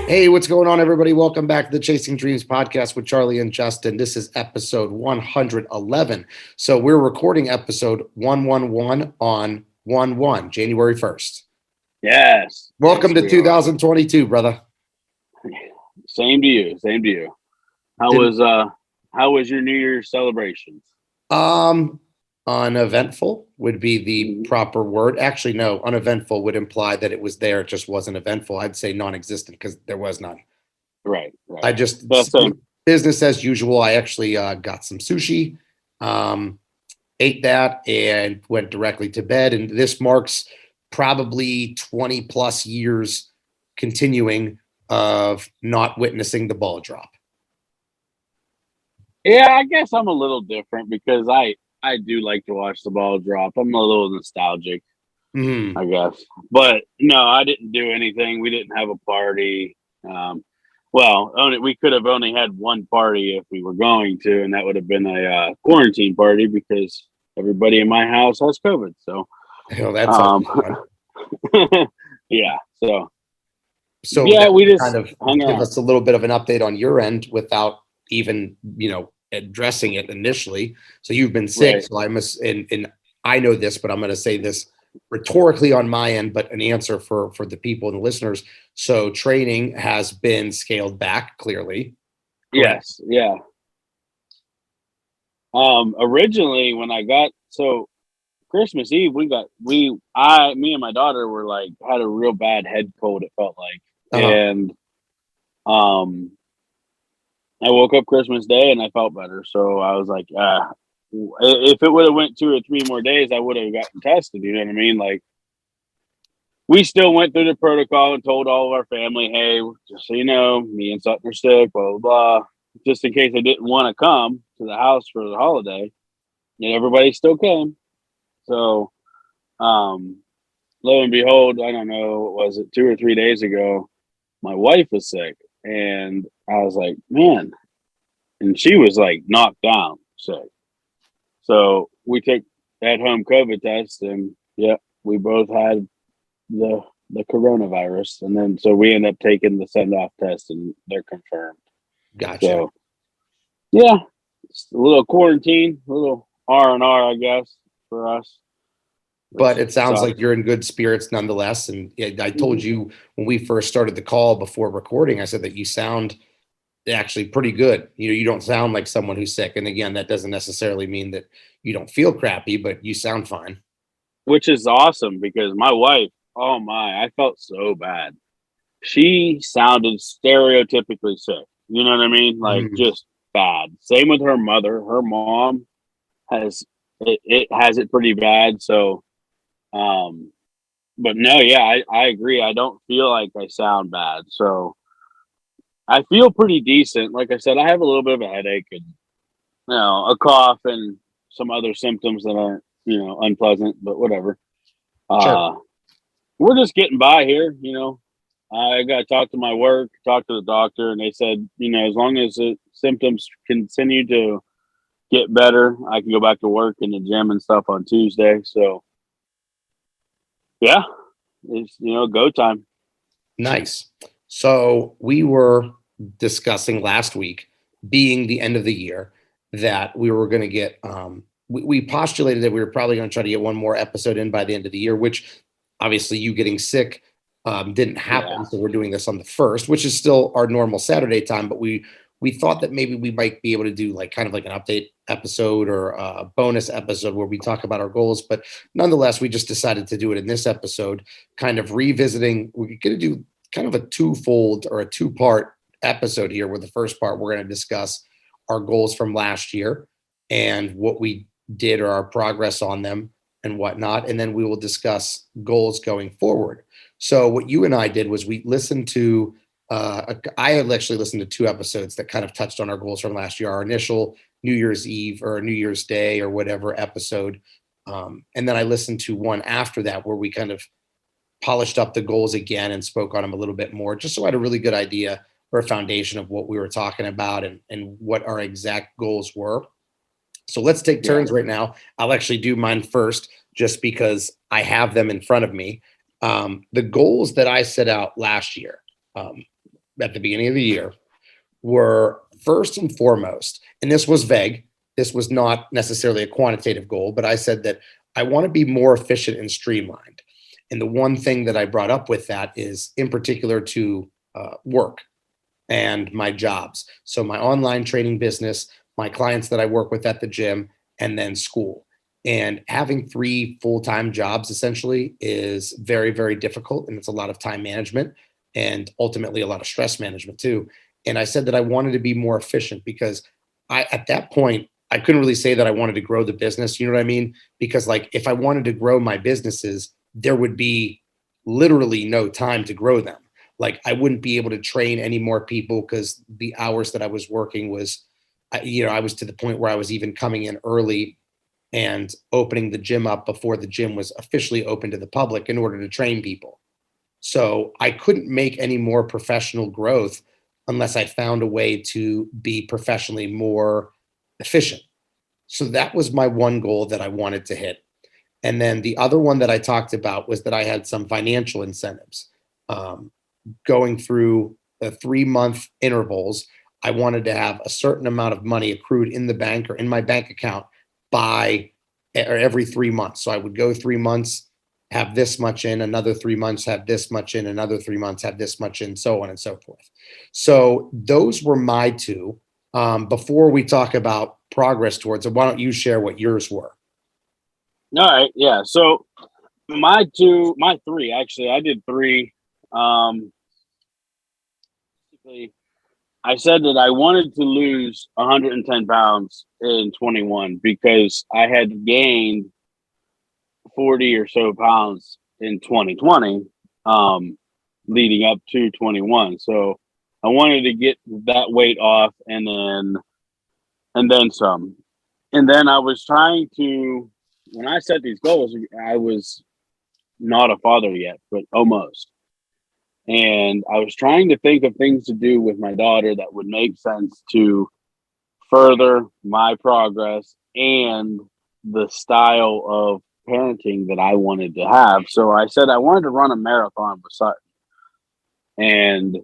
Hey, what's going on, everybody? Welcome back to the Chasing Dreams podcast with Charlie and Justin. This is episode 111. So we're recording episode 111 on 1/1, January 1st. Yes. Welcome yes, to 2022, brother. Same to you. Same to you. How was your New Year's celebrations? Uneventful would be the proper word. Actually, no, uneventful would imply that it was there. It just wasn't eventful. I'd say non-existent because there was none. Right. I just same. business as usual. I actually got some sushi, ate that, and went directly to bed. And this marks probably 20 plus years continuing of not witnessing the ball drop. Yeah, I guess I'm a little different because I do like to watch the ball drop. I'm a little nostalgic, I guess. But no, I didn't do anything. We didn't have a party. We could have only had one party if we were going to, and that would have been a quarantine party because everybody in my house has COVID. So, That sounds fun. yeah. So yeah, we just kind of hung give around. us a little bit of an update on your end without even, addressing it initially. So you've been sick. Right. So I must, and I know this, but I'm going to say this rhetorically on my end, but an answer for the people and the listeners. So training has been scaled back clearly. Correct. Yes. Yeah. Originally when I got Christmas Eve, me and my daughter were like had a real bad head cold. It felt like, and I woke up Christmas Day and I felt better. So I was like, if it would have went 2 or 3 more days, I would have gotten tested. You know what I mean? Like, we still went through the protocol and told all of our family, hey, just so you know, me and Sutton are sick, blah, blah, blah. Just in case they didn't want to come to the house for the holiday. And everybody still came. So, lo and behold, I don't know, what was it, 2 or 3 days ago, my wife was sick. And I was like, man. And she was like knocked down sick. So we took at-home COVID test, and we both had the coronavirus. And then so we ended up taking the send-off test, and they're confirmed. Gotcha. So yeah, it's a little quarantine, a little R&R, I guess, for us. But it sounds like you're in good spirits nonetheless. And I told you when we first started the call before recording, I said that you sound actually pretty good. You don't sound like someone who's sick. And again, that doesn't necessarily mean that you don't feel crappy, but you sound fine. Which is awesome because my wife, oh my, I felt so bad. She sounded stereotypically sick. You know what I mean? Like just bad. Same with her mother. Her mom has it pretty bad. So, but no, yeah, I agree. I don't feel like I sound bad. So I feel pretty decent. Like I said, I have a little bit of a headache and, a cough and some other symptoms that aren't, unpleasant, but whatever. Sure. We're just getting by here. I got to talk to my work, talk to the doctor, and they said, as long as the symptoms continue to get better, I can go back to work in the gym and stuff on Tuesday. So, yeah, it's, go time. Nice. So we were discussing last week, being the end of the year, that we were going to get, we postulated that we were probably going to try to get one more episode in by the end of the year, which obviously you getting sick didn't happen. Yeah. So we're doing this on the 1st, which is still our normal Saturday time, but we thought that maybe we might be able to do like kind of like an update episode or a bonus episode where we talk about our goals. But nonetheless, we just decided to do it in this episode, kind of revisiting. We're going to do kind of a twofold or a 2-part episode here, where the first part we're going to discuss our goals from last year and what we did or our progress on them and whatnot. And then we will discuss goals going forward. So what you and I did was we listened to, I had actually listened to 2 episodes that kind of touched on our goals from last year, our initial New Year's Eve or New Year's Day or whatever episode. And then I listened to one after that where we kind of polished up the goals again and spoke on them a little bit more, just so I had a really good idea or a foundation of what we were talking about and what our exact goals were. So let's take turns right now. I'll actually do mine first, just because I have them in front of me. The goals that I set out last year, at the beginning of the year were first and foremost, and this was vague. This was not necessarily a quantitative goal, but I said that I want to be more efficient and streamlined. And the one thing that I brought up with that is in particular to work and my jobs. So my online training business, my clients that I work with at the gym, and then school. And having three full-time jobs essentially is very, very difficult. And it's a lot of time management and ultimately a lot of stress management too. And I said that I wanted to be more efficient because at that point, I couldn't really say that I wanted to grow the business. You know what I mean? Because like if I wanted to grow my businesses, there would be literally no time to grow them. Like I wouldn't be able to train any more people because the hours that I was working was, I was to the point where I was even coming in early and opening the gym up before the gym was officially open to the public in order to train people. So I couldn't make any more professional growth unless I found a way to be professionally more efficient. So that was my one goal that I wanted to hit. And then the other one that I talked about was that I had some financial incentives. Going through the 3-month intervals, I wanted to have a certain amount of money accrued in the bank or in my bank account by or every 3 months. So I would go 3 months, have this much in, another 3 months, have this much in, another 3 months, have this much in, so on and so forth. So those were my two. Before we talk about progress towards it, why don't you share what yours were? All right, yeah. So my three actually, I did three. Basically, I said that I wanted to lose 110 pounds in 21 because I had gained 40 or so pounds in 2020, leading up to 21. So I wanted to get that weight off and then some. And then I was trying to, when I set these goals, I was not a father yet, but almost. And I was trying to think of things to do with my daughter that would make sense to further my progress and the style of parenting that I wanted to have. So I said I wanted to run a marathon with Sutton. And,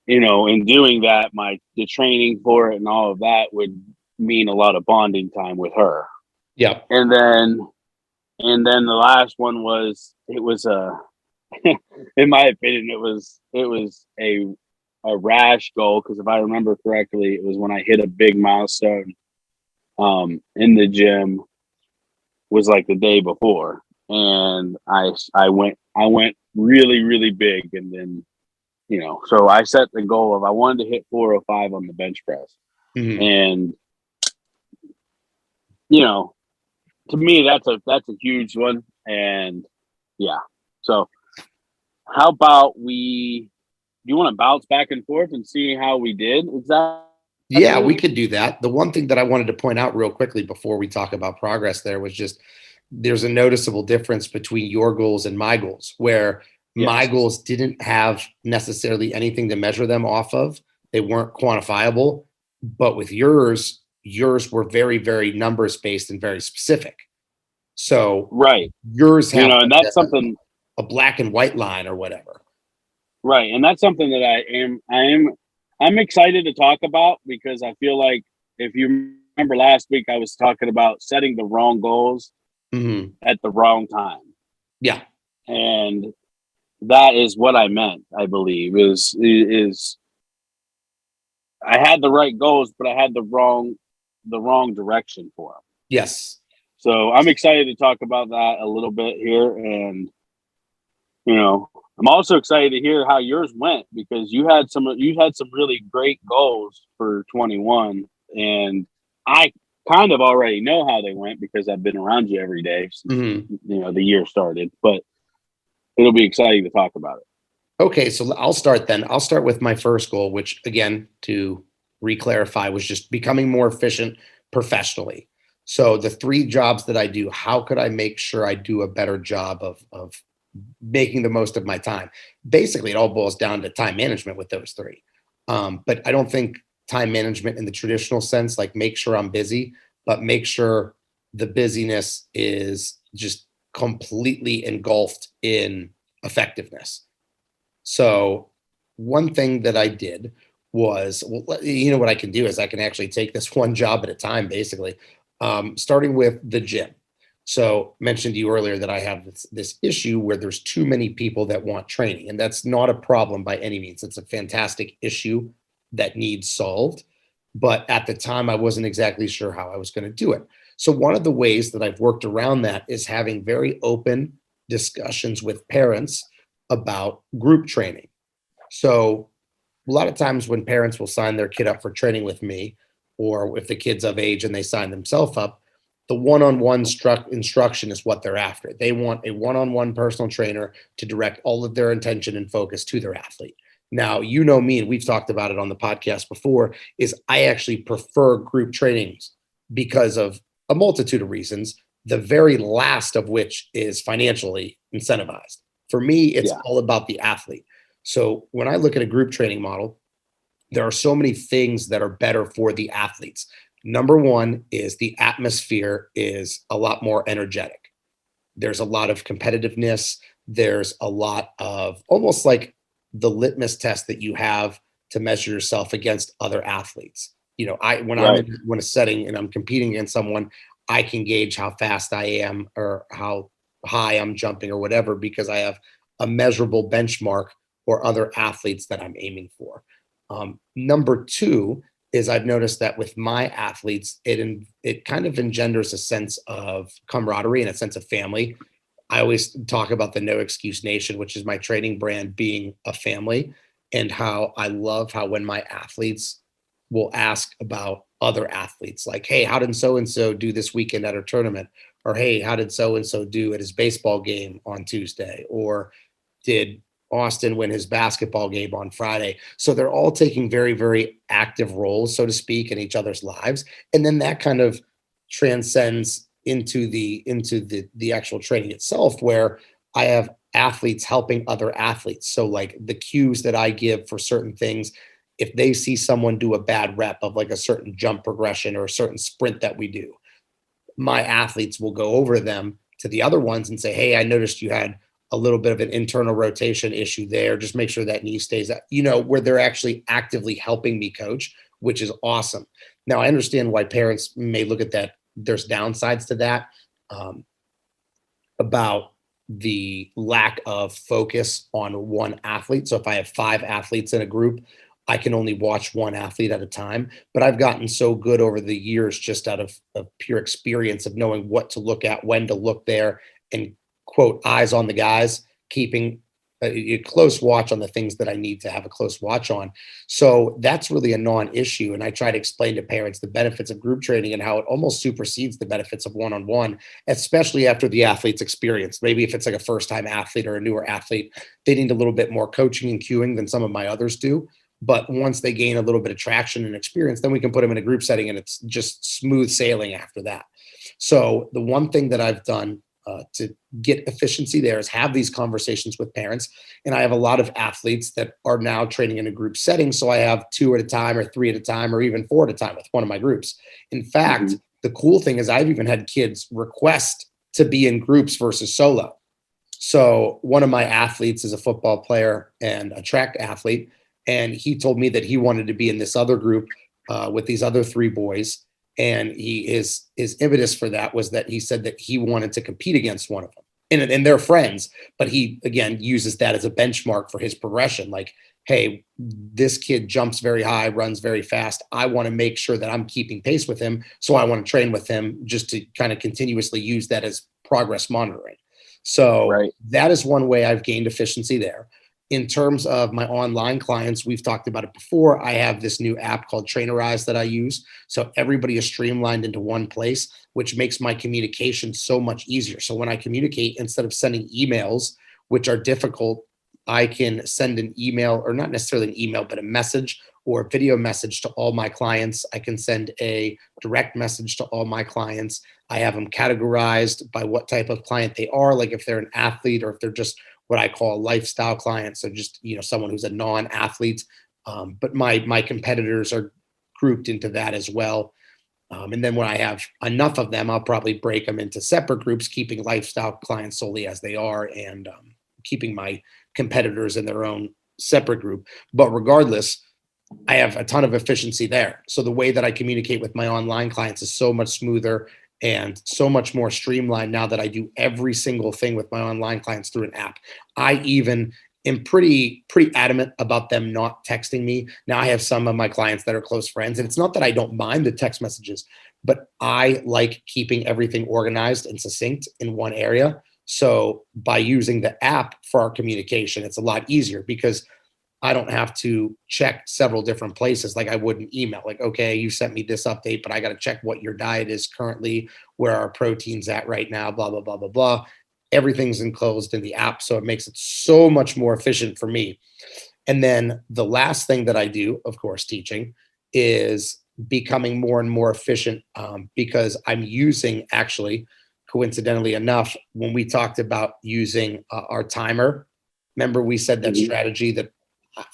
in doing that, the training for it and all of that would mean a lot of bonding time with her. Yeah. And then the last one was in my opinion, it was a rash goal because if I remember correctly, it was when I hit a big milestone in the gym was like the day before, and I went really really big, and then so I set the goal of I wanted to hit 405 on the bench press, Mhm. and to me that's a huge one, and yeah, so. How about do you want to bounce back and forth and see how we did Yeah, we exactly? could do that. The one thing that I wanted to point out real quickly before we talk about progress there was just there's a noticeable difference between your goals and my goals, where my Yes. goals didn't have necessarily anything to measure them off of. They weren't quantifiable, but with yours were very, very numbers based and very specific. So Right. yours have And like that's something a black and white line or whatever. right. And that's something that I'm excited to talk about because I feel like if you remember last week I was talking about setting the wrong goals Hmm. at the wrong time. Yeah. And that is what I meant, I believe, is I had the right goals, but I had the wrong direction for them. Yes. So I'm excited to talk about that a little bit here, and I'm also excited to hear how yours went because you had some really great goals for 21, and I kind of already know how they went because I've been around you every day since Hmm. the year started. But it'll be exciting to talk about it. Okay, so I'll start then. I'll start with my first goal, which again, to reclarify, was just becoming more efficient professionally. So the three jobs that I do, how could I make sure I do a better job of making the most of my time? Basically, it all boils down to time management with those three. But I don't think time management in the traditional sense, like make sure I'm busy, but make sure the busyness is just completely engulfed in effectiveness. So one thing that I did was, well, you know what I can do is I can actually take this one job at a time, basically, starting with the gym. So mentioned to you earlier that I have this issue where there's too many people that want training, and that's not a problem by any means. It's a fantastic issue that needs solved. But at the time, I wasn't exactly sure how I was going to do it. So one of the ways that I've worked around that is having very open discussions with parents about group training. So a lot of times when parents will sign their kid up for training with me, or if the kid's of age and they sign themselves up, the one-on-one instruction is what they're after. They want a one-on-one personal trainer to direct all of their attention and focus to their athlete. Now, you know me, and we've talked about it on the podcast before, is I actually prefer group trainings because of a multitude of reasons, the very last of which is financially incentivized. For me, it's Yeah. all about the athlete. So when I look at a group training model, there are so many things that are better for the athletes. Number one is the atmosphere is a lot more energetic. There's a lot of competitiveness. There's a lot of almost like the litmus test that you have to measure yourself against other athletes. You know, I when I'm Right. in when a setting and I'm competing against someone, I can gauge how fast I am or how high I'm jumping or whatever because I have a measurable benchmark or other athletes that I'm aiming for. Number two is I've noticed that with my athletes, it kind of engenders a sense of camaraderie and a sense of family. I always talk about the No Excuse Nation, which is my training brand, being a family, and how I love how when my athletes will ask about other athletes, like, hey, how did so and so do this weekend at our tournament? Or hey, how did so and so do at his baseball game on Tuesday? Or did Austin win his basketball game on Friday? So they're all taking very, very active roles, so to speak, in each other's lives. And then that kind of transcends into the actual training itself, where I have athletes helping other athletes. So like the cues that I give for certain things, if they see someone do a bad rep of like a certain jump progression or a certain sprint that we do, my athletes will go over them to the other ones and say, hey, I noticed you had a little bit of an internal rotation issue there. Just make sure that knee stays up, where they're actually actively helping me coach, which is awesome. Now, I understand why parents may look at that. There's downsides to that, um, about the lack of focus on one athlete. So if I have five athletes in a group, I can only watch one athlete at a time. But I've gotten so good over the years, just out of pure experience of knowing what to look at, when to look there, and quote, eyes on the guys, keeping a close watch on the things that I need to have a close watch on. So that's really a non-issue. And I try to explain to parents the benefits of group training and how it almost supersedes the benefits of one-on-one, especially after the athlete's experience. Maybe if it's like a first-time athlete or a newer athlete, they need a little bit more coaching and cueing than some of my others do. But once they gain a little bit of traction and experience, then we can put them in a group setting and it's just smooth sailing after that. So the one thing that I've done to get efficiency there is have these conversations with parents. And I have a lot of athletes that are now training in a group setting. So I have two at a time or three at a time or even four at a time with one of my groups. In fact, Mhm. the cool thing is I've even had kids request to be in groups versus solo. So one of my athletes is a football player and a track athlete, and he told me that he wanted to be in this other group with these other three boys. And his impetus for that was that he said that he wanted to compete against one of them, and they're friends. But he again uses that as a benchmark for his progression. Like, hey, this kid jumps very high, runs very fast. I want to make sure that I'm keeping pace with him, so I want to train with him just to kind of continuously use that as progress monitoring. So Right. that is one way I've gained efficiency there. In terms of my online clients, we've talked about it before. I have this new app called Trainerize that I use. So everybody is streamlined into one place, which makes my communication so much easier. So when I communicate, instead of sending emails, which are difficult, I can send an email, or not necessarily an email, but a message or a video message to all my clients. I can send a direct message to all my clients. I have them categorized by what type of client they are, like if they're an athlete or if they're just what I call a lifestyle client. So just, someone who's a non-athlete. But my competitors are grouped into that as well. And then when I have enough of them, I'll probably break them into separate groups, keeping lifestyle clients solely as they are, and keeping my competitors in their own separate group. But regardless, I have a ton of efficiency there. So the way that I communicate with my online clients is so much smoother and so much more streamlined now that I do every single thing with my online clients through an app. I even am pretty adamant about them not texting me. Now I have some of my clients that are close friends, and it's not that I don't mind the text messages, but I like keeping everything organized and succinct in one area. So by using the app for our communication, it's a lot easier because I don't have to check several different places like I would an email. Like, okay, you sent me this update, but I got to check what your diet is currently, where our protein's at right now, blah, blah, blah, blah, blah. Everything's enclosed in the app. So it makes it so much more efficient for me. And then the last thing that I do, of course, teaching is becoming more and more efficient because I'm using, actually, coincidentally enough, when we talked about using our timer, remember we said that strategy that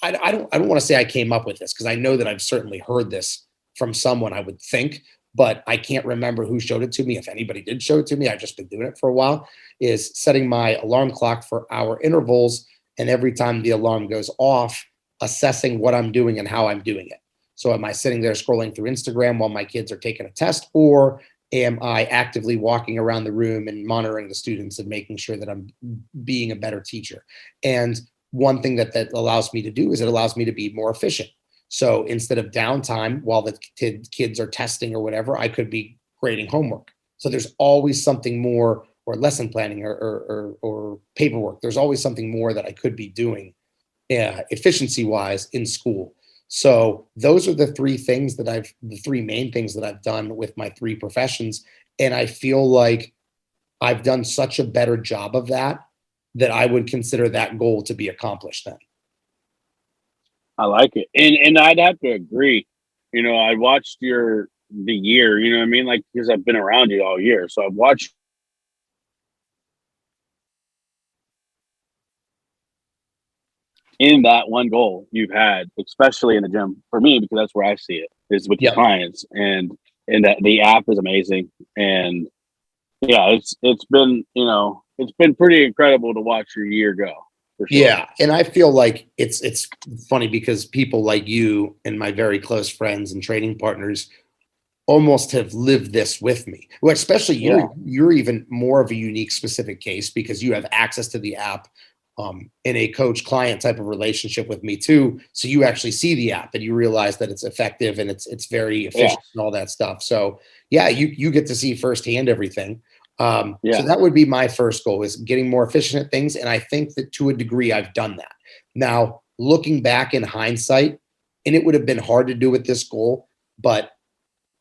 I don't want to say I came up with this because I know that I've certainly heard this from someone, I would think, but I can't remember who showed it to me. If anybody did show it to me, I've just been doing it for a while, is setting my alarm clock for hour intervals. And every time the alarm goes off, assessing what I'm doing and how I'm doing it. So am I sitting there scrolling through Instagram while my kids are taking a test, or am I actively walking around the room and monitoring the students and making sure that I'm being a better teacher? And one thing that allows me to do is it allows me to be more efficient. So instead of downtime while the kids are testing or whatever, I could be grading homework. So there's always something more, or lesson planning or paperwork. There's always something more that I could be doing efficiency wise in school. So those are the the three main things that I've done with my three professions. And I feel like I've done such a better job of that I would consider that goal to be accomplished then. I like it, and I'd have to agree. I watched the year. You know what I mean? Like, because I've been around you all year, so I've watched in that one goal you've had, especially in the gym for me, because that's where I see it is with your Yep. clients, and that the app is amazing, and yeah, it's been it's been pretty incredible to watch your year go for sure. Yeah, and I feel like it's funny because people like you and my very close friends and training partners almost have lived this with me. Well, especially Yeah, you're even more of a unique specific case because you have access to the app in a coach client type of relationship with me too. So you actually see the app and you realize that it's effective and it's very yeah, efficient and all that stuff. So yeah, you get to see firsthand everything. So yeah. that would be my first goal, is getting more efficient at things. And I think that to a degree I've done that. Now, looking back in hindsight, and it would have been hard to do with this goal, but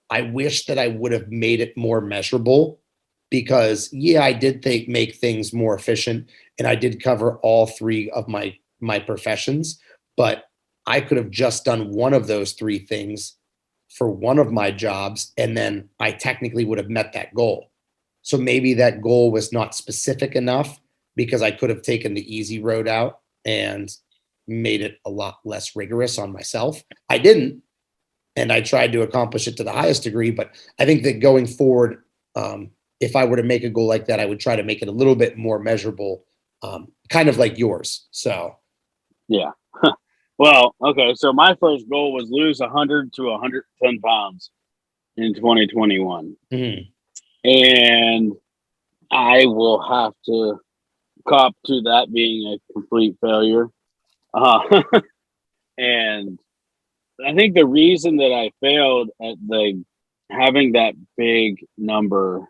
I wish that I would have made it more measurable because yeah, I did make things more efficient and I did cover all three of my professions, but I could have just done one of those three things for one of my jobs and then I technically would have met that goal. So maybe that goal was not specific enough because I could have taken the easy road out and made it a lot less rigorous on myself. I didn't, and I tried to accomplish it to the highest degree. But I think that going forward, if I were to make a goal like that, I would try to make it a little bit more measurable, kind of like yours. So, Yeah. Well, okay. So my first goal was lose 100 to 110 pounds in 2021. mhm. And I will have to cop to that being a complete failure. Uh, and I think the reason that I failed at having that big number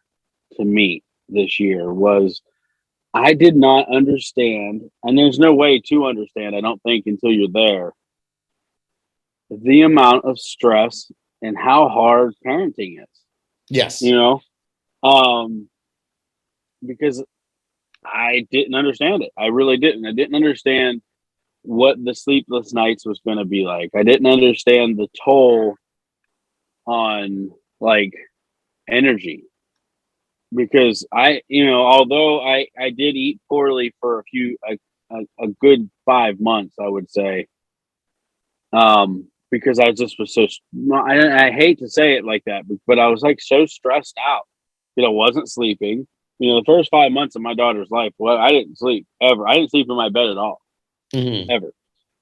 to meet this year was I did not understand, and there's no way to understand, I don't think, until you're there, the amount of stress and how hard parenting is, you Yes, know? Um, because I didn't understand it. I really didn't. I didn't understand what the sleepless nights was going to be like. I didn't understand the toll on like energy because although I did eat poorly for a good 5 months, I would say, because I just was so, I hate to say it like that, but I was like so stressed out. Wasn't sleeping. The first 5 months of my daughter's life, well, I didn't sleep ever. I didn't sleep in my bed at all, mhm. ever.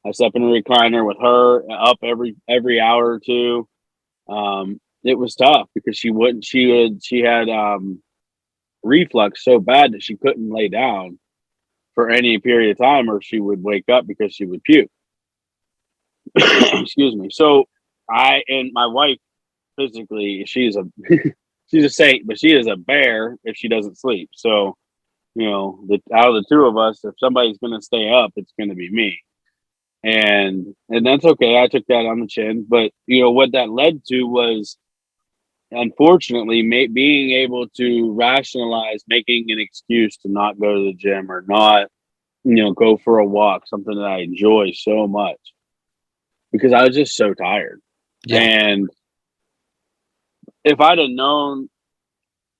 I slept in a recliner with her up every hour or two. It was tough because she had reflux so bad that she couldn't lay down for any period of time, or she would wake up because she would puke. Excuse me. So I and my wife physically, she's a she's a saint, but she is a bear if she doesn't sleep. So out of the two of us, if somebody's going to stay up, it's going to be me, and that's okay. I took that on the chin, but what that led to was, unfortunately, being able to rationalize making an excuse to not go to the gym or not, go for a walk, something that I enjoy so much, because I was just so tired. Yeah. And if I'd have known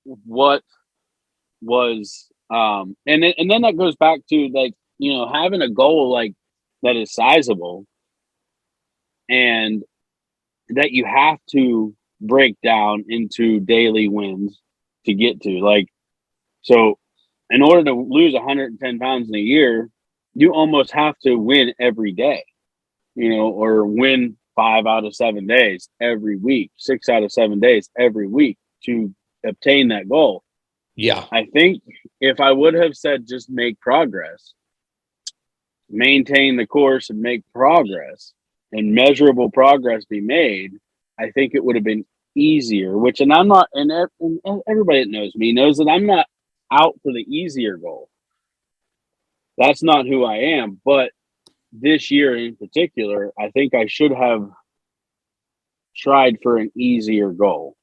what was, and then that goes back to, like, having a goal like that is sizable and that you have to break down into daily wins to get to. Like, so in order to lose 110 pounds in a year, you almost have to win every day, or win 5 out of 7 days every week, 6 out of 7 days every week to obtain that goal. Yeah. I think if I would have said just make progress, maintain the course and make progress, and measurable progress be made, I think it would have been easier. And I'm not, and everybody that knows me knows that I'm not out for the easier goal. That's not who I am. But this year in particular, I think I should have tried for an easier goal,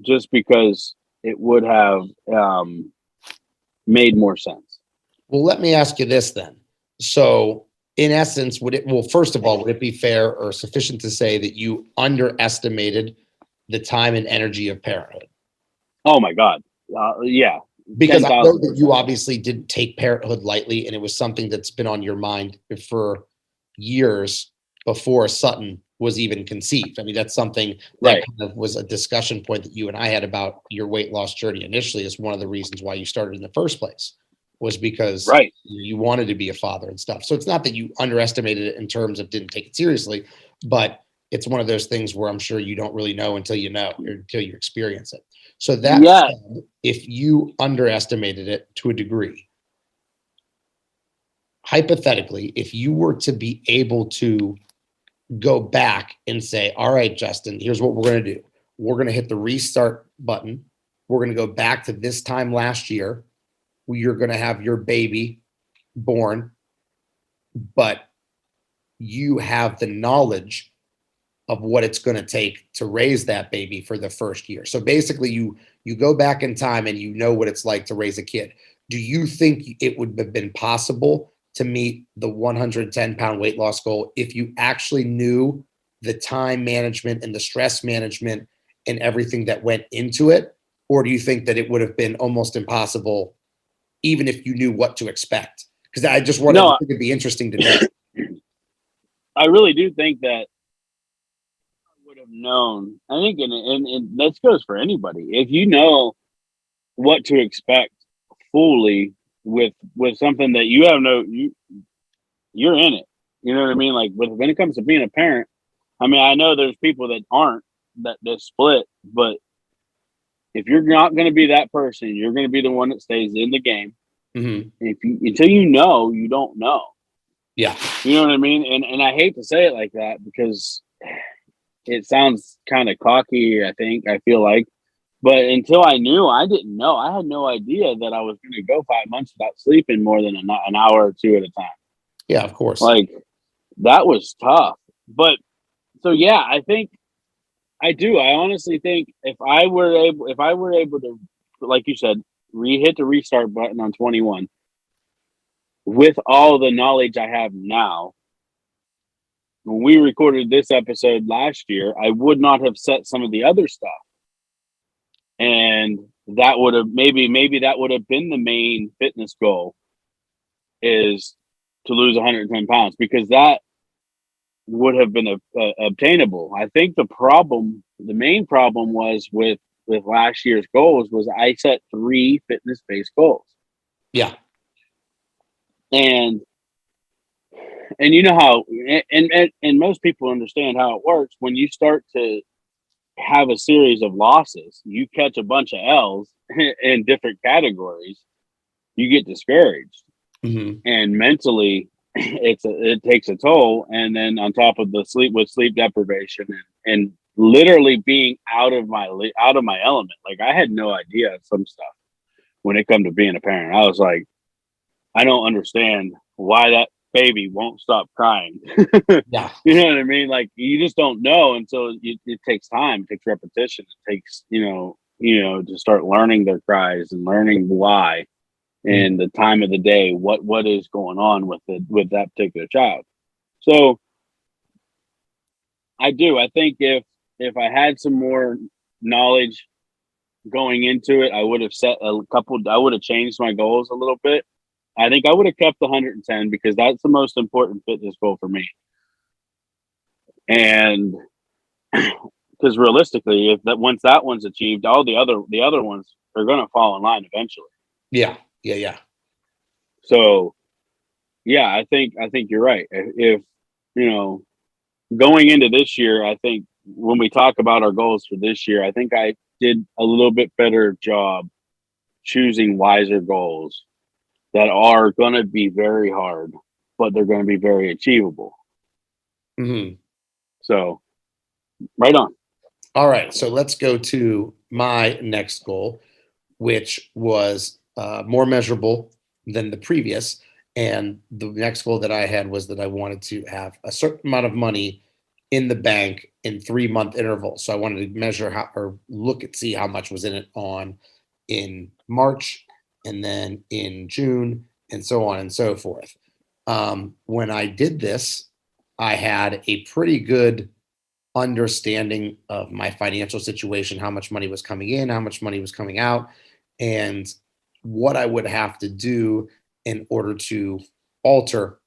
just because it would have made more sense. Well, let me ask you this then. So, in essence, first of all, would it be fair or sufficient to say that you underestimated the time and energy of parenthood? Oh my God. Yeah. Because I know that 10,000%. you obviously didn't take parenthood lightly, and it was something that's been on your mind for years before Sutton was even conceived. I mean, that's something that Right. kind of was a discussion point that you and I had about your weight loss journey initially, is one of the reasons why you started in the first place, was because Right. you wanted to be a father and stuff. So it's not that you underestimated it in terms of didn't take it seriously, but it's one of those things where I'm sure you don't really know until you know, or until you experience it. So that Yeah. said, if you underestimated it to a degree, hypothetically, if you were to be able to go back and say, all right, Justin, here's what we're going to do. We're going to hit the restart button. We're going to go back to this time last year. You're going to have your baby born, but you have the knowledge of what it's going to take to raise that baby for the first year. So basically you go back in time and you know what it's like to raise a kid. Do you think it would have been possible to meet the 110-pound weight loss goal if you actually knew the time management and the stress management and everything that went into it? Or do you think that it would have been almost impossible even if you knew what to expect? Because I just wanted to think it'd be interesting to know. I really do think that I would have known. I think, and that goes for anybody. If you know what to expect fully with something that you have you're in it. You know what I mean? Like, when it comes to being a parent, I mean, I know there's people that aren't, that split, but if you're not going to be that person, you're going to be the one that stays in the game. Mm-hmm. Until you know, you don't know. Yeah. You know what I mean? And I hate to say it like that because it sounds kind of cocky, I feel like. But until I knew, I didn't know. I had no idea that I was going to go 5 months without sleeping more than an hour or two at a time. Yeah, of course. Like, that was tough. But so, yeah, I think I do. I honestly think if I were able to, like you said, hit the restart button on 21 with all the knowledge I have now, when we recorded this episode last year, I would not have set some of the other stuff. And that would have maybe that would have been the main fitness goal, is to lose 110 pounds, because that would have been obtainable. I think the main problem was with last year's goals was I set 3 fitness based goals. Yeah. And and you know how, and most people understand how it works. When you start to have a series of losses, you catch a bunch of L's in different categories, you get discouraged, Hmm. and mentally it takes a toll. And then on top of the sleep deprivation, and literally being out of my element, like I had no idea of some stuff when it come to being a parent. I was like, I don't understand why that baby won't stop crying. Yeah. You know what I mean? Like you just don't know until it takes time, it takes repetition, it takes to start learning their cries and learning why Mhm. and the time of the day, what is going on with that particular child. So I do. I think if I had some more knowledge going into it, I would have set a couple. I would have changed my goals a little bit. I think I would have kept the 110 because that's the most important fitness goal for me. And because realistically, if that once that one's achieved, all the other ones are going to fall in line eventually. Yeah. Yeah. Yeah. So yeah, I think you're right. If you know going into this year, I think when we talk about our goals for this year, I think I did a little bit better job choosing wiser goals that are going to be very hard, but they're going to be very achievable. Hmm. So, right on. All right. So let's go to my next goal, which was more measurable than the previous. And the next goal that I had was that I wanted to have a certain amount of money in the bank in 3 month intervals. So I wanted to measure how or look at see how much was in it on in March and then in June and so on and so forth. When I did this, I had a pretty good understanding of my financial situation, how much money was coming in, how much money was coming out, and what I would have to do in order to alter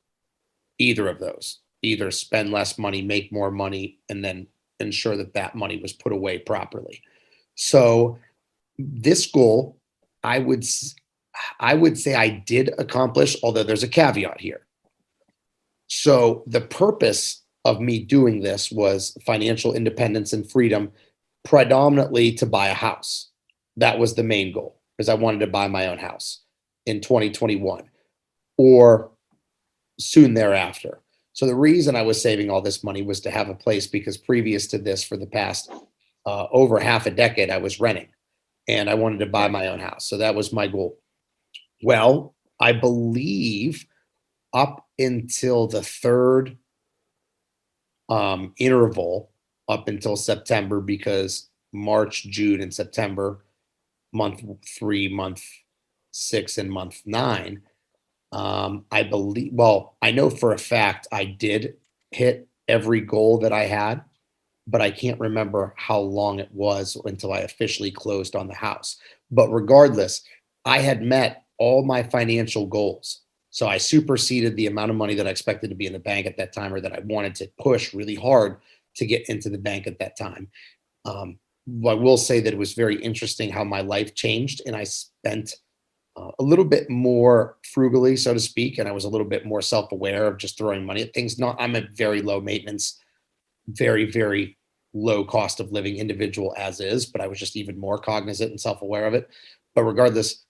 either of those, either spend less money, make more money, and then ensure that that money was put away properly. So this goal, I would I would say I did accomplish, although there's a caveat here. So the purpose of me doing this was financial independence and freedom, predominantly to buy a house. That was the main goal, because I wanted to buy my own house in 2021 or soon thereafter. So the reason I was saving all this money was to have a place, because previous to this, for the past over half a decade, I was renting and I wanted to buy Right. my own house. So that was my goal. Well, I believe up until the third interval, up until September, because March, June, and September, month 3, month 6, and month 9, I believe, well, I know for a fact I did hit every goal that I had, but I can't remember how long it was until I officially closed on the house. But regardless, I had met all my financial goals. So I superseded the amount of money that I expected to be in the bank at that time, or that I wanted to push really hard to get into the bank at that time. Um, I will say that it was very interesting how my life changed, and I spent a little bit more frugally, so to speak, and I was a little bit more self-aware of just throwing money at things. Not, I'm a very low maintenance, very, very low cost of living individual as is, but I was just even more cognizant and self-aware of it. But regardless,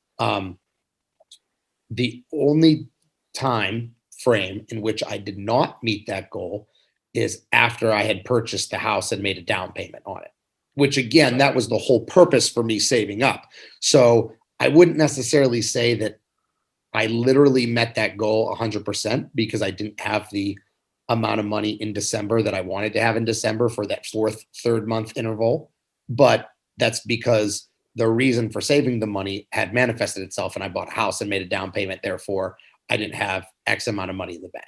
the only time frame in which I did not meet that goal is after I had purchased the house and made a down payment on it, which again, Right. that was the whole purpose for me saving up. So I wouldn't necessarily say that I literally met that goal 100%, because I didn't have the amount of money in December that I wanted to have in December for that fourth, third month interval. But that's because the reason for saving the money had manifested itself, and I bought a house and made a down payment. Therefore, I didn't have X amount of money in the bank.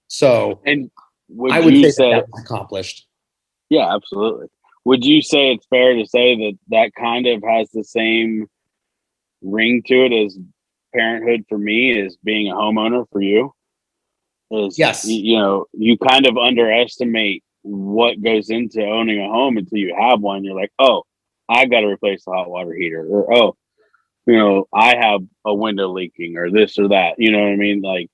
So And I would would you say that say, that was accomplished. yeah, absolutely. Would you say it's fair to say that that kind of has the same ring to it as parenthood for me, as being a homeowner for you? Is Yes. you kind of underestimate what goes into owning a home until you have one. You're like, oh, I got to replace the hot water heater, or oh, I have a window leaking, or this or that. You know what I mean? Like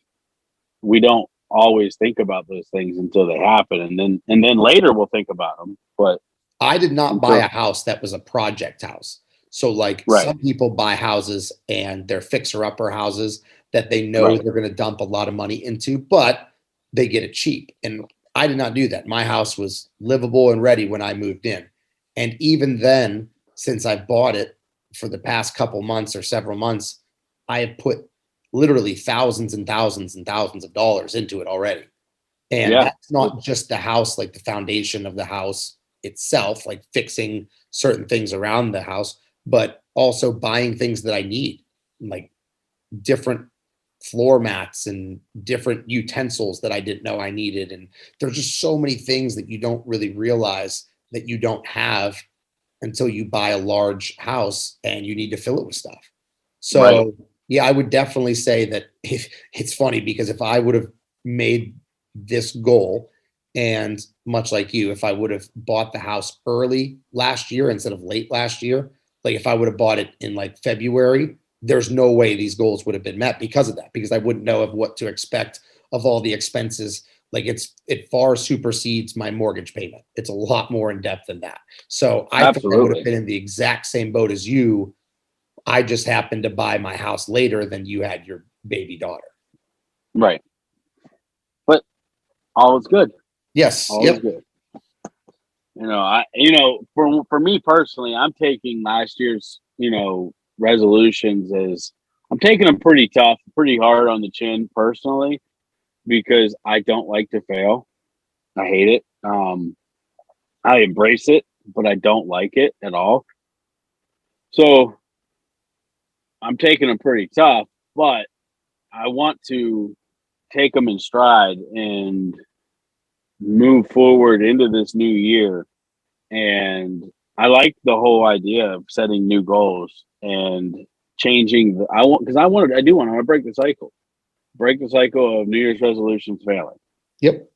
we don't always think about those things until they happen, and then later we'll think about them. But I did not buy a house that was a project house. So like right, some people buy houses and they're fixer upper houses that they know right, they're going to dump a lot of money into, but they get it cheap. And I did not do that. My house was livable and ready when I moved in. And even then, since I bought it for the past couple months or several months, I have put literally thousands and thousands and thousands of dollars into it already. And yeah, that's not just the house, like the foundation of the house itself, like fixing certain things around the house, but also buying things that I need, like different floor mats and different utensils that I didn't know I needed. And there's just so many things that you don't really realize that you don't have until you buy a large house and you need to fill it with stuff. right, So, yeah, I would definitely say that if it's funny because if I would have made this goal and much like you, if I would have bought the house early last year instead of late last year, like if I would have bought it in like February, there's no way these goals would have been met because of that, because I wouldn't know of what to expect of all the expenses. Like it far supersedes my mortgage payment. It's a lot more in depth than that. So I think I would have absolutely, been in the exact same boat as you. I just happened to buy my house later than you had your baby daughter. right. But all is good. Yes. All is Yep. good. For me personally, I'm taking last year's resolutions as I'm taking them pretty tough, pretty hard on the chin personally because I don't like to fail. I hate it. I embrace it, but I don't like it at all. So I'm taking them pretty tough, but I want to take them in stride and move forward into this new year. And I like the whole idea of setting new goals and changing. I do want to break the cycle of New Year's resolutions failing. Yep.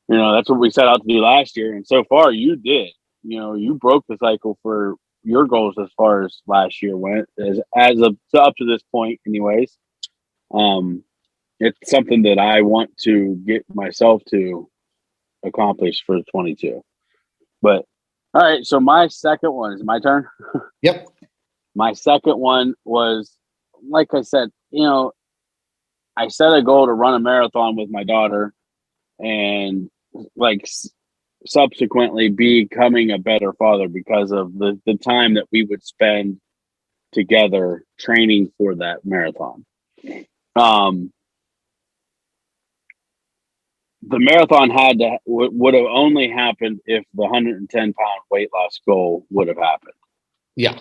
That's what we set out to do last year, and so far you did. You broke the cycle for your goals as far as last year went, as of up to this point, anyways. Um, it's something that I want to get myself to accomplish for 22. But all right, so my second one is my turn. Yep. My second one was, like I said, I set a goal to run a marathon with my daughter, and like subsequently becoming a better father because of the time that we would spend together training for that marathon. Um, the marathon would have only happened if the 110-pound weight loss goal would have happened. Yeah.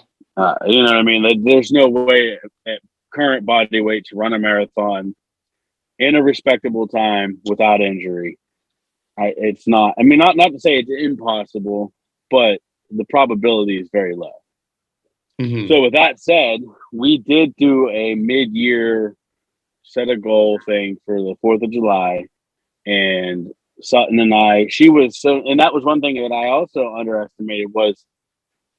You know what I mean? There's no way at current body weight to run a marathon in a respectable time without injury. It's not. I mean, not to say it's impossible, but the probability is very low. Mm-hmm. So, with that said, we did do a mid-year set a goal thing for the 4th of July, and Sutton and and that was one thing that I also underestimated was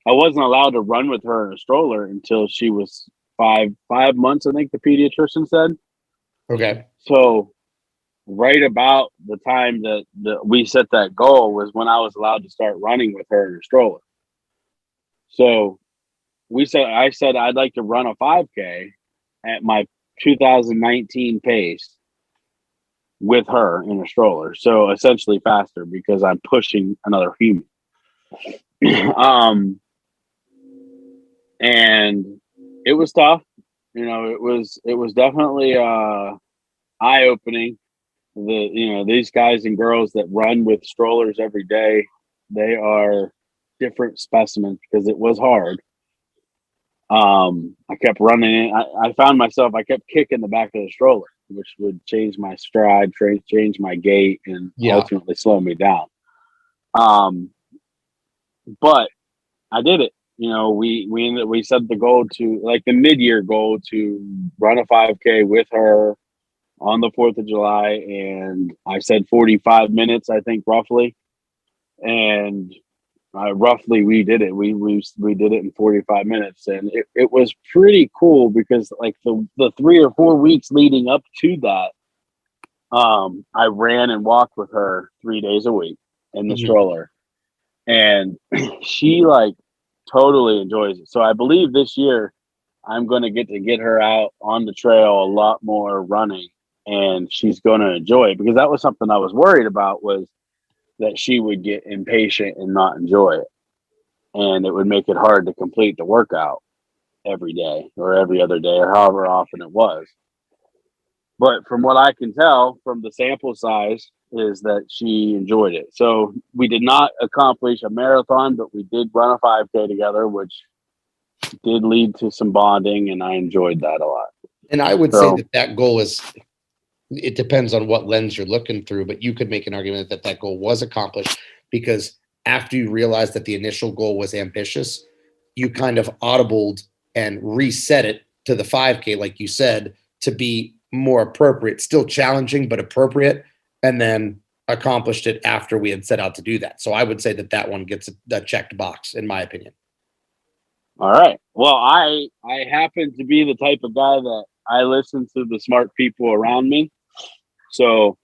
I wasn't allowed to run with her in a stroller until she was five months, I think the pediatrician said. Okay. So right about the time that we set that goal was when I was allowed to start running with her in a stroller. So I said I'd like to run a 5K at my 2019 pace with her in a stroller. So essentially faster because I'm pushing another human. And it was tough. It was definitely eye opening. These guys and girls that run with strollers every day, they are different specimens because it was hard. I kept running. I found myself. I kept kicking the back of the stroller, which would change my stride, change my gait, and Yeah. ultimately slow me down. But I did it. We set the goal to like the mid-year goal to run a 5K with her on the 4th of July, and I said 45 minutes, I think roughly, and roughly we did it. We did it in 45 minutes, and it was pretty cool because like the 3 or 4 weeks leading up to that, I ran and walked with her 3 days a week in the Mhm. stroller, and she like totally enjoys it. So I believe this year I'm going to get her out on the trail a lot more running, and she's going to enjoy it, because that was something I was worried about, was that she would get impatient and not enjoy it, and it would make it hard to complete the workout every day or every other day or however often it was. But from what I can tell from the sample size is that she enjoyed it. So we did not accomplish a marathon, but we did run a 5K together, which did lead to some bonding, and I enjoyed that a lot. And I would say So that that goal is, it depends on what lens you're looking through, but you could make an argument that that goal was accomplished because after you realized that the initial goal was ambitious, you kind of audibled and reset it to the 5K, like you said, to be more appropriate, still challenging, but appropriate, and then accomplished it after we had set out to do that. So I would say that that one gets a checked box, in my opinion. all right. Well, I happen to be the type of guy that I listen to the smart people around me. So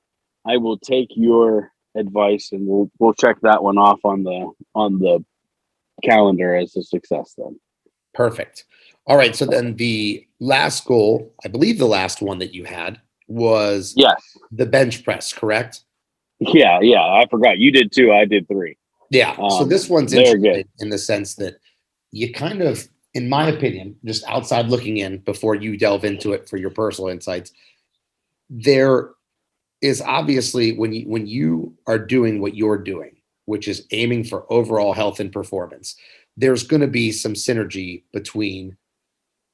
I will take your advice, and we'll check that one off on the calendar as a success then. Perfect. All right. So then the last goal, I believe the last one that you had was Yes. the bench press, correct? Yeah, yeah. I forgot. You did two. I did three. Yeah. So this one's They're good. interesting in the sense that you kind of, in my opinion, just outside looking in before you delve into it for your personal insights, there is obviously when you are doing what you're doing, which is aiming for overall health and performance, there's going to be some synergy between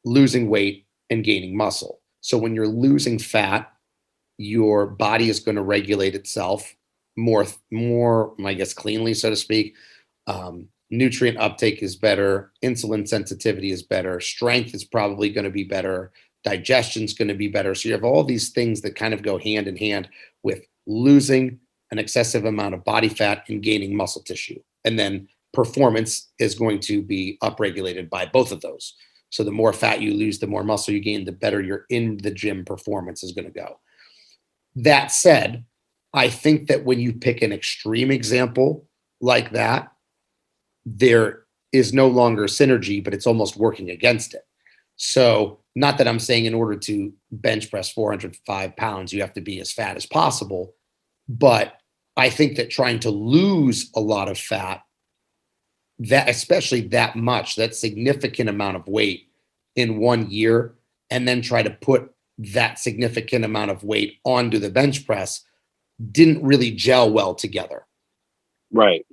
losing weight and gaining muscle. So when you're losing fat, your body is going to regulate itself more, I guess, cleanly, so to speak. Nutrient uptake is better, insulin sensitivity is better, strength is probably going to be better, digestion is going to be better. So you have all these things that kind of go hand in hand with losing an excessive amount of body fat and gaining muscle tissue. And then performance is going to be upregulated by both of those. So the more fat you lose, the more muscle you gain, the better your in the gym performance is going to go. That said, I think that when you pick an extreme example like that, there is no longer synergy, but it's almost working against it. So, not that I'm saying in order to bench press 405 pounds, you have to be as fat as possible, but I think that trying to lose a lot of fat, that especially that much, that significant amount of weight in 1 year, and then try to put that significant amount of weight onto the bench press didn't really gel well together, Right.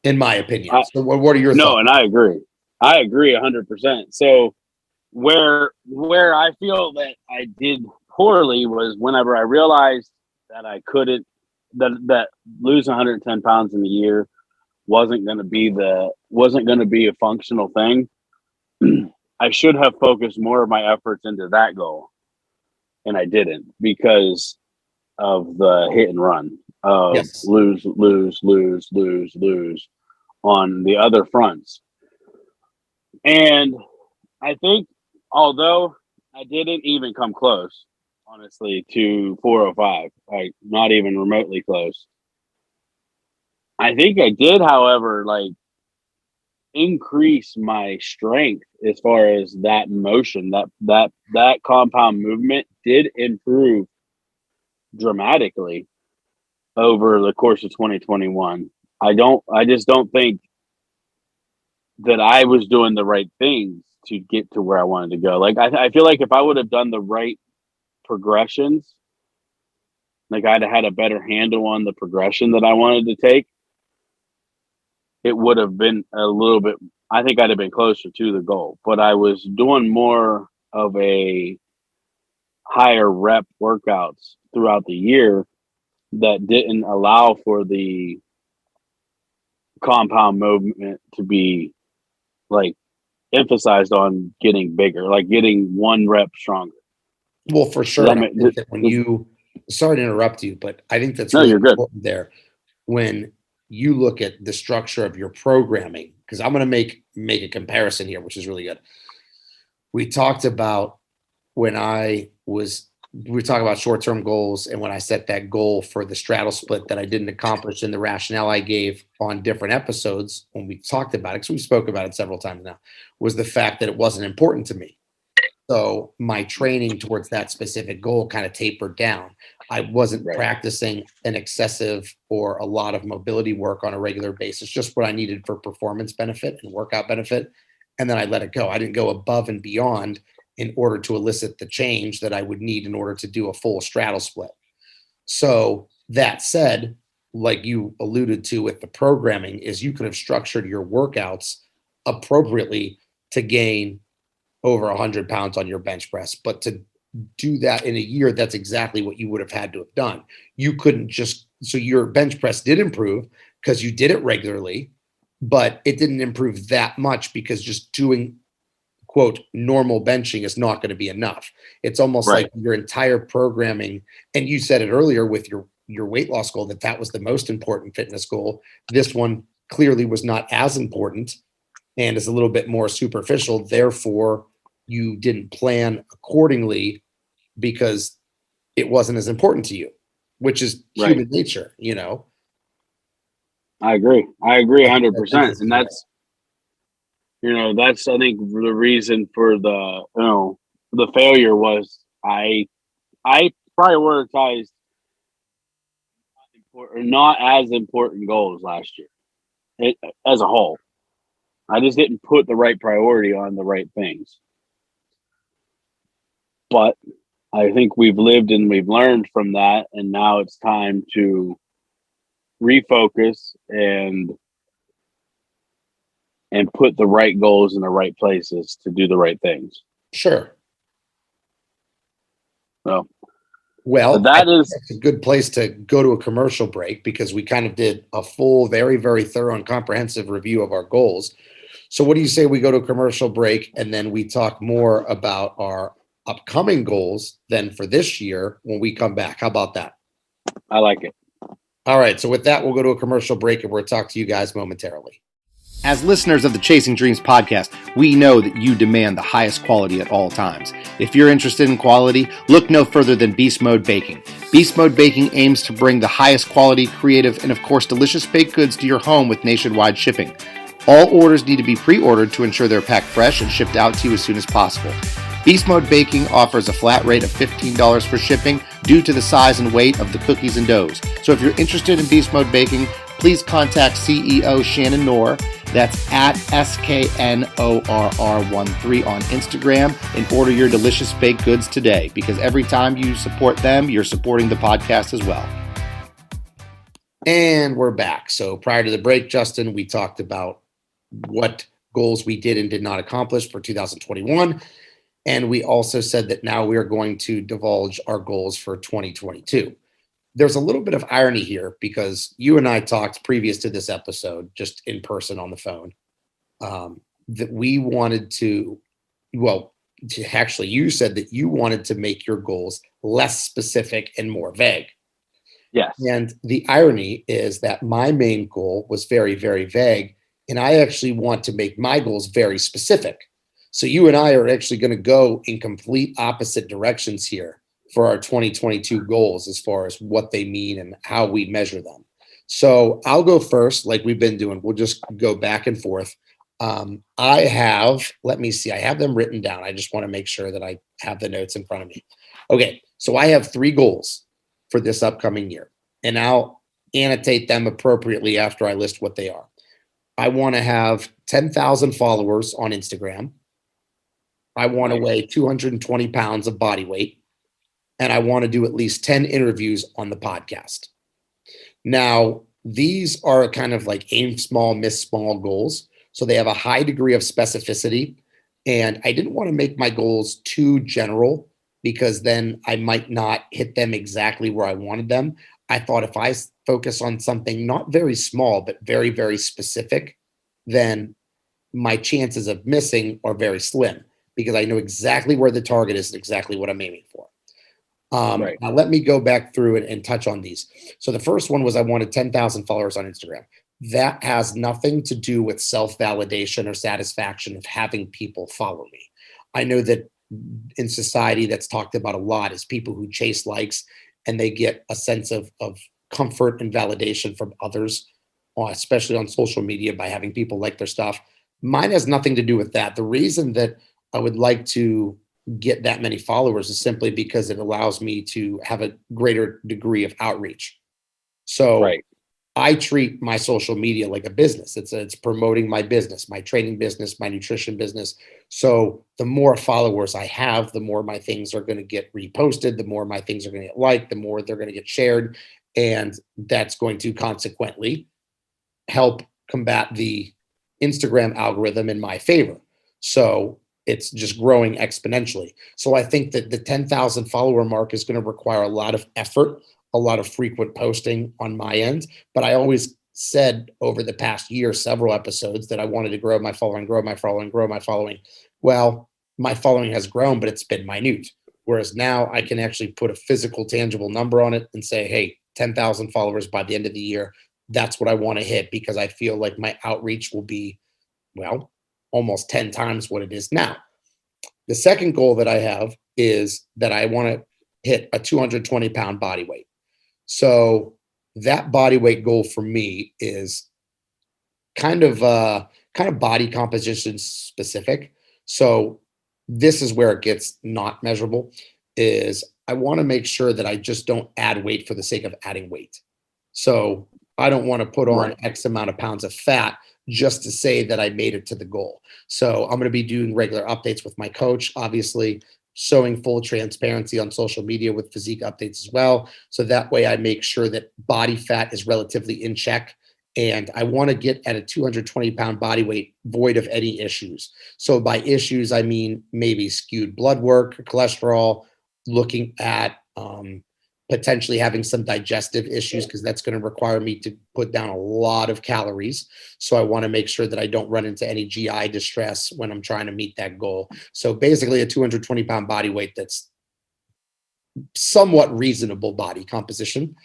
in my opinion. I, So, what are your no, thoughts? and I agree. I agree 100%. So where I feel that I did poorly was whenever I realized that I couldn't that losing 110 pounds in a year wasn't going to be a functional thing. I should have focused more of my efforts into that goal, and I didn't, because of the hit and run of Yes. lose, lose, lose, lose, lose on the other fronts. And I think, although I didn't even come close, honestly, to 405, like not even remotely close, I think I did, however, like increase my strength as far as that motion, that compound movement did improve dramatically over the course of 2021. I just don't think that I was doing the right things to get to where I wanted to go. Like I feel like if I would have done the right progressions, like I'd have had a better handle on the progression that I wanted to take, it would have been a little bit, I think I'd have been closer to the goal. But I was doing more of a higher rep workouts throughout the year that didn't allow for the compound movement to be like emphasized on getting bigger, like getting one rep stronger. Well, for Does sure. that And I make, think that when you, sorry to interrupt you, but I think that's no, really you're good. important there when you look at the structure of your programming, because I'm going to make a comparison here, which is really good. We talked about when I was we talk about short-term goals, and when I set that goal for the straddle split that I didn't accomplish, and the rationale I gave on different episodes when we talked about it, because we spoke about it several times now, was the fact that it wasn't important to me. So my training towards that specific goal kind of tapered down. I wasn't practicing an excessive or a lot of mobility work on a regular basis, just what I needed for performance benefit and workout benefit. And then I let it go. I didn't go above and beyond in order to elicit the change that I would need in order to do a full straddle split. So that said, like you alluded to with the programming, is you could have structured your workouts appropriately to gain over 100 pounds on your bench press. But to do that in a year, that's exactly what you would have had to have done. You couldn't just, so your bench press did improve because you did it regularly, but it didn't improve that much because just doing, quote, normal benching is not going to be enough. It's almost like your entire programming, and you said it earlier with your weight loss goal, that was the most important fitness goal. This one clearly was not as important and is a little bit more superficial. Therefore, you didn't plan accordingly because it wasn't as important to you, which is human nature, you know? I agree 100%. And that's, that's, I think, the reason for the failure was I prioritized not as important goals last year as a whole. I just didn't put the right priority on the right things. But I think we've lived and we've learned from that. And now it's time to refocus and put the right goals in the right places to do the right things. Sure. So, well, that's a good place to go to a commercial break, because we kind of did a full, very, very thorough and comprehensive review of our goals. So what do you say we go to a commercial break and then we talk more about our upcoming goals then for this year when we come back? How about that? I like it. All right. So with that, we'll go to a commercial break and we'll talk to you guys momentarily. As listeners of the Chasing Dreams podcast, we know that you demand the highest quality at all times. If you're interested in quality, look no further than Beast Mode Baking. Beast Mode Baking aims to bring the highest quality, creative, and of course delicious baked goods to your home with nationwide shipping. All orders need to be pre-ordered to ensure they're packed fresh and shipped out to you as soon as possible. Beast Mode Baking offers a flat rate of $15 for shipping due to the size and weight of the cookies and doughs. So if you're interested in Beast Mode Baking, please contact CEO Shannon Knorr. That's at SKNORR13 on Instagram, and order your delicious baked goods today, because every time you support them, you're supporting the podcast as well. And we're back. So prior to the break, Justin, we talked about what goals we did and did not accomplish for 2021. And we also said that now we are going to divulge our goals for 2022. There's a little bit of irony here, because you and I talked previous to this episode, just in person on the phone, that we wanted to, actually you said that you wanted to make your goals less specific and more vague. Yes. And the irony is that my main goal was very, very vague, and I actually want to make my goals very specific. So you and I are actually going to go in complete opposite directions here for our 2022 goals as far as what they mean and how we measure them. So I'll go first, like we've been doing. We'll just go back and forth. I have them written down. I just want to make sure that I have the notes in front of me. Okay, so I have 3 goals for this upcoming year, and I'll annotate them appropriately after I list what they are. I want to have 10,000 followers on Instagram. I want to weigh 220 pounds of body weight, and I want to do at least 10 interviews on the podcast. Now, these are kind of like aim small, miss small goals. So they have a high degree of specificity, and I didn't want to make my goals too general, because then I might not hit them exactly where I wanted them. I thought if I focus on something not very small, but very, very specific, then my chances of missing are very slim, because I know exactly where the target is and exactly what I'm aiming for. Now let me go back through it and touch on these. So the first one was I wanted 10,000 followers on Instagram. That has nothing to do with self-validation or satisfaction of having people follow me. I know that in society that's talked about a lot is people who chase likes and they get a sense of comfort and validation from others, especially on social media by having people like their stuff. Mine has nothing to do with that. The reason that I would like to get that many followers is simply because it allows me to have a greater degree of outreach. So Right. I treat my social media like a business. It's promoting my business, my training business, my nutrition business. So the more followers I have, the more my things are going to get reposted, the more my things are going to get liked, the more they're going to get shared. And that's going to consequently help combat the Instagram algorithm in my favor. So it's just growing exponentially. So I think that the 10,000 follower mark is going to require a lot of effort, a lot of frequent posting on my end. But I always said over the past year, several episodes, that I wanted to grow my following, grow my following, grow my following. Well, my following has grown, but it's been minute. Whereas now I can actually put a physical, tangible number on it and say, hey, 10,000 followers by the end of the year. That's what I want to hit, because I feel like my outreach will be, well, almost 10 times what it is now. The second goal that I have is that I want to hit a 220-pound body weight. So that body weight goal for me is kind of body composition specific. So this is where it gets not measurable. Is I want to make sure that I just don't add weight for the sake of adding weight. So I don't want to put on X amount of pounds of fat just to say that I made it to the goal. So I'm going to be doing regular updates with my coach, obviously showing full transparency on social media with physique updates as well. So that way I make sure that body fat is relatively in check. And I want to get at a 220-pound body weight void of any issues. So by issues, I mean maybe skewed blood work, cholesterol, looking at potentially having some digestive issues, because that's going to require me to put down a lot of calories. So I want to make sure that I don't run into any GI distress when I'm trying to meet that goal. So basically a 220-pound body weight that's somewhat reasonable body composition.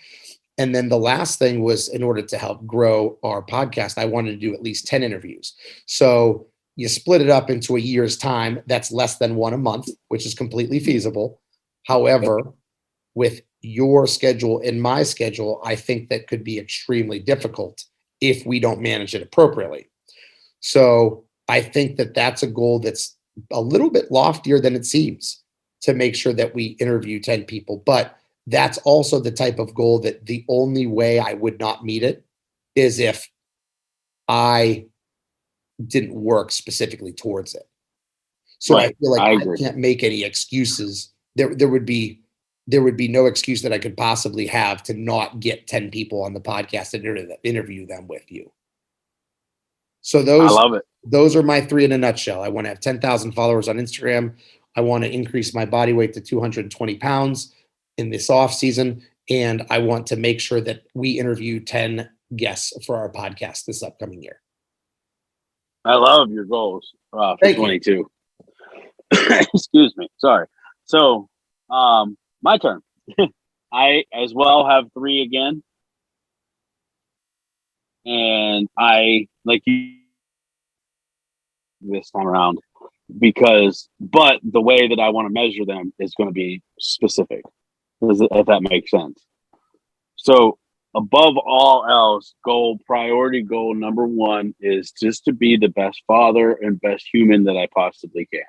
And then the last thing was, in order to help grow our podcast, I wanted to do at least 10 interviews. So you split it up into a year's time. That's less than one a month, which is completely feasible. However, with your schedule and my schedule, I think that could be extremely difficult if we don't manage it appropriately. So I think that that's a goal that's a little bit loftier than it seems, to make sure that we interview 10 people. But that's also the type of goal that the only way I would not meet it is if I didn't work specifically towards it. So I feel like I can't make any excuses. There would be no excuse that I could possibly have to not get 10 people on the podcast and interview them with you. So I love it. Those are my three in a nutshell. I want to have 10,000 followers on Instagram. I want to increase my body weight to 220 pounds in this off season. And I want to make sure that we interview 10 guests for our podcast this upcoming year. I love your goals for Thank 22. Excuse me. Sorry. So, my turn. I as well have 3 again. And I like you this time around but the way that I want to measure them is going to be specific, if that makes sense. So above all else, priority goal number 1 is just to be the best father and best human that I possibly can.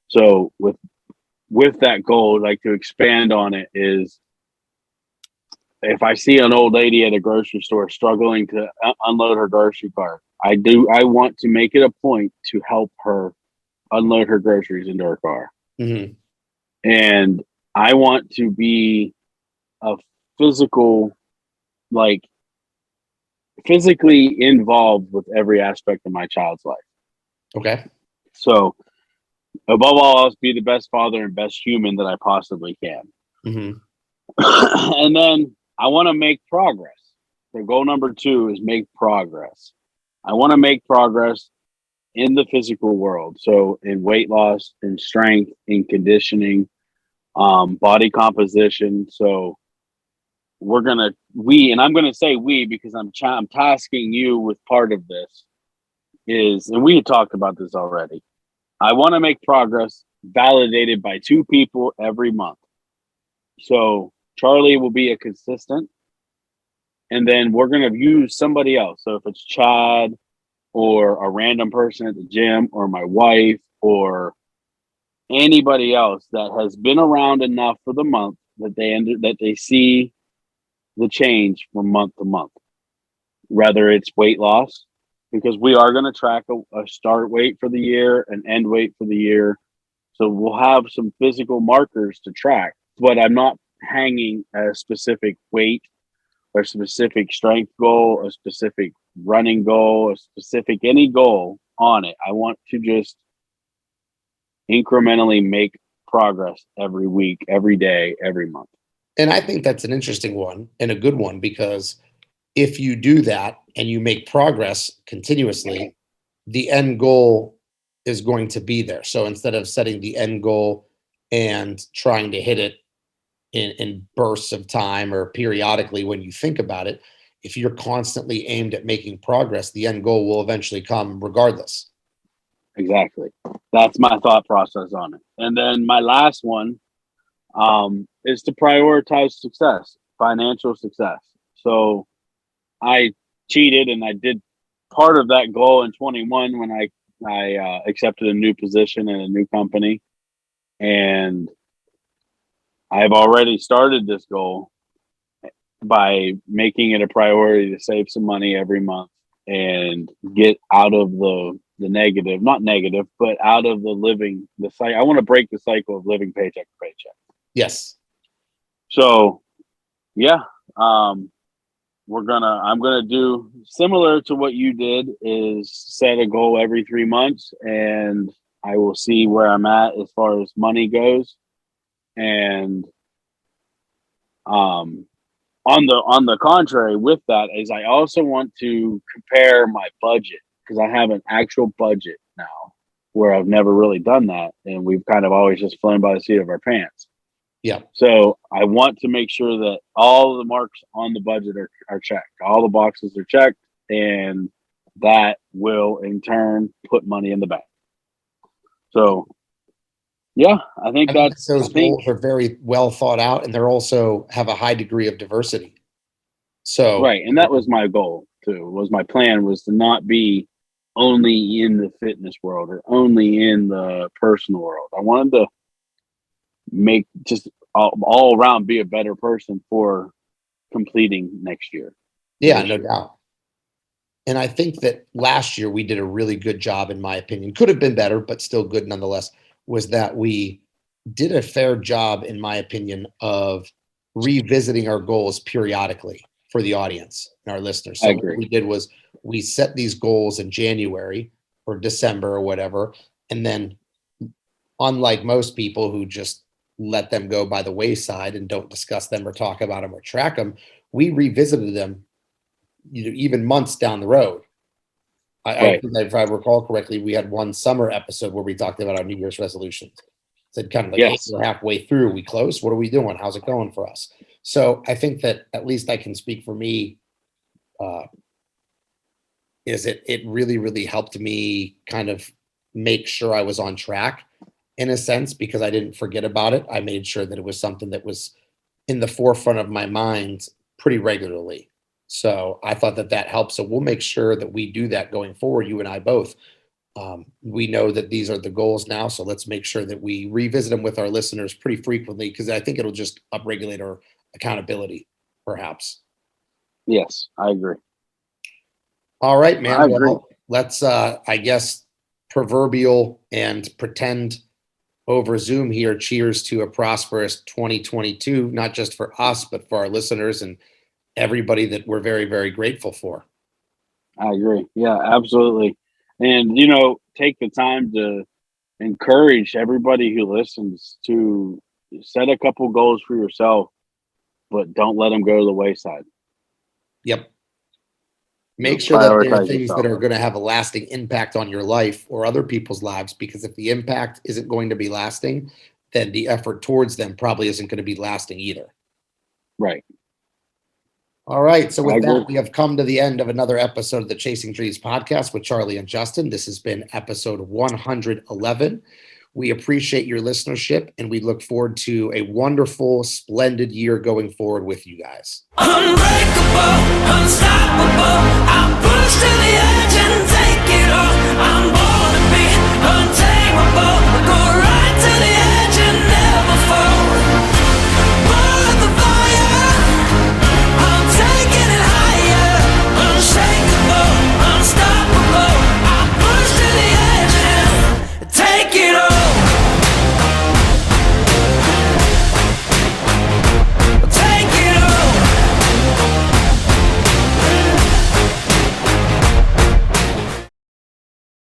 So with that goal, I'd like to expand on it is, if I see an old lady at a grocery store struggling to unload her grocery cart, I want to make it a point to help her unload her groceries into her car. Mm-hmm. And I want to be a physically involved with every aspect of my child's life. Okay. So above all else, be the best father and best human that I possibly can. Mm-hmm. And then I want to make progress. So goal number 2 is make progress. I want to make progress in the physical world. So in weight loss, in strength, in conditioning, body composition. So I'm going to say we, because I'm tasking you with part of this and we had talked about this already. I want to make progress validated by 2 people every month. So Charlie will be a consistent, and then we're going to use somebody else. So if it's Chad or a random person at the gym or my wife or anybody else that has been around enough for the month that they see the change from month to month, whether it's weight loss, because we are going to track a start weight for the year, an end weight for the year. So we'll have some physical markers to track, but I'm not hanging a specific weight or specific strength goal, a specific running goal, a specific any goal on it. I want to just incrementally make progress every week, every day, every month. And I think that's an interesting one and a good one, because if you do that and you make progress continuously, the end goal is going to be there. So instead of setting the end goal and trying to hit it in bursts of time or periodically when you think about it, if you're constantly aimed at making progress, the end goal will eventually come regardless. Exactly. That's my thought process on it. And then my last one is to prioritize success, financial success. So I cheated and I did part of that goal in 21 when I accepted a new position in a new company. And I've already started this goal by making it a priority to save some money every month and get out of the negative, not negative, but out of the cycle. I want to break the cycle of living paycheck to paycheck. Yes. So, yeah, I'm gonna do similar to what you did, is set a goal every 3 months, and I will see where I'm at as far as money goes. And on the contrary with that is I also want to compare my budget, because I have an actual budget now where I've never really done that, and we've kind of always just flown by the seat of our pants. Yeah. So I want to make sure that all the marks on the budget are checked. All the boxes are checked, and that will in turn put money in the bank. So yeah, I think those goals are very well thought out, and they're also have a high degree of diversity. So right. And that was my goal too, my plan was to not be only in the fitness world or only in the personal world. I wanted to make just all around be a better person for completing next year. Yeah, no doubt. And I think that last year we did a really good job, in my opinion. Could have been better, but still good nonetheless. Was that we did a fair job, in my opinion, of revisiting our goals periodically for the audience and our listeners. So what we did was we set these goals in January or December or whatever, and then, unlike most people who just let them go by the wayside and don't discuss them or talk about them or track them, we revisited them, even months down the road. I think that if I recall correctly, we had one summer episode where we talked about our New Year's resolutions. Said kind of like, hey, we're halfway through, we close. What are we doing? How's it going for us? So I think that, at least I can speak for me, is it really, really helped me kind of make sure I was on track, in a sense, because I didn't forget about it. I made sure that it was something that was in the forefront of my mind pretty regularly. So I thought that helps. So we'll make sure that we do that going forward, you and I both. We know that these are the goals now, so let's make sure that we revisit them with our listeners pretty frequently, because I think it'll just upregulate our accountability, perhaps. Yes, I agree. All right, man. Well, let's, I guess, proverbial and pretend over Zoom here. Cheers to a prosperous 2022, not just for us, but for our listeners and everybody that we're very, very grateful for. I agree. Yeah, absolutely. And, take the time to encourage everybody who listens to set a couple goals for yourself, but don't let them go to the wayside. Yep. Make sure that there are things that are going to have a lasting impact on your life or other people's lives, because if the impact isn't going to be lasting, then the effort towards them probably isn't going to be lasting either. Right. All right. So with that, we have come to the end of another episode of the Chasing Dreams podcast with Charlie and Justin. This has been episode 111. We appreciate your listenership, and we look forward to a wonderful, splendid year going forward with you guys. Unbreakable, unstoppable, I'm pushed to the edge and take it all. I'm born to be untamable. Go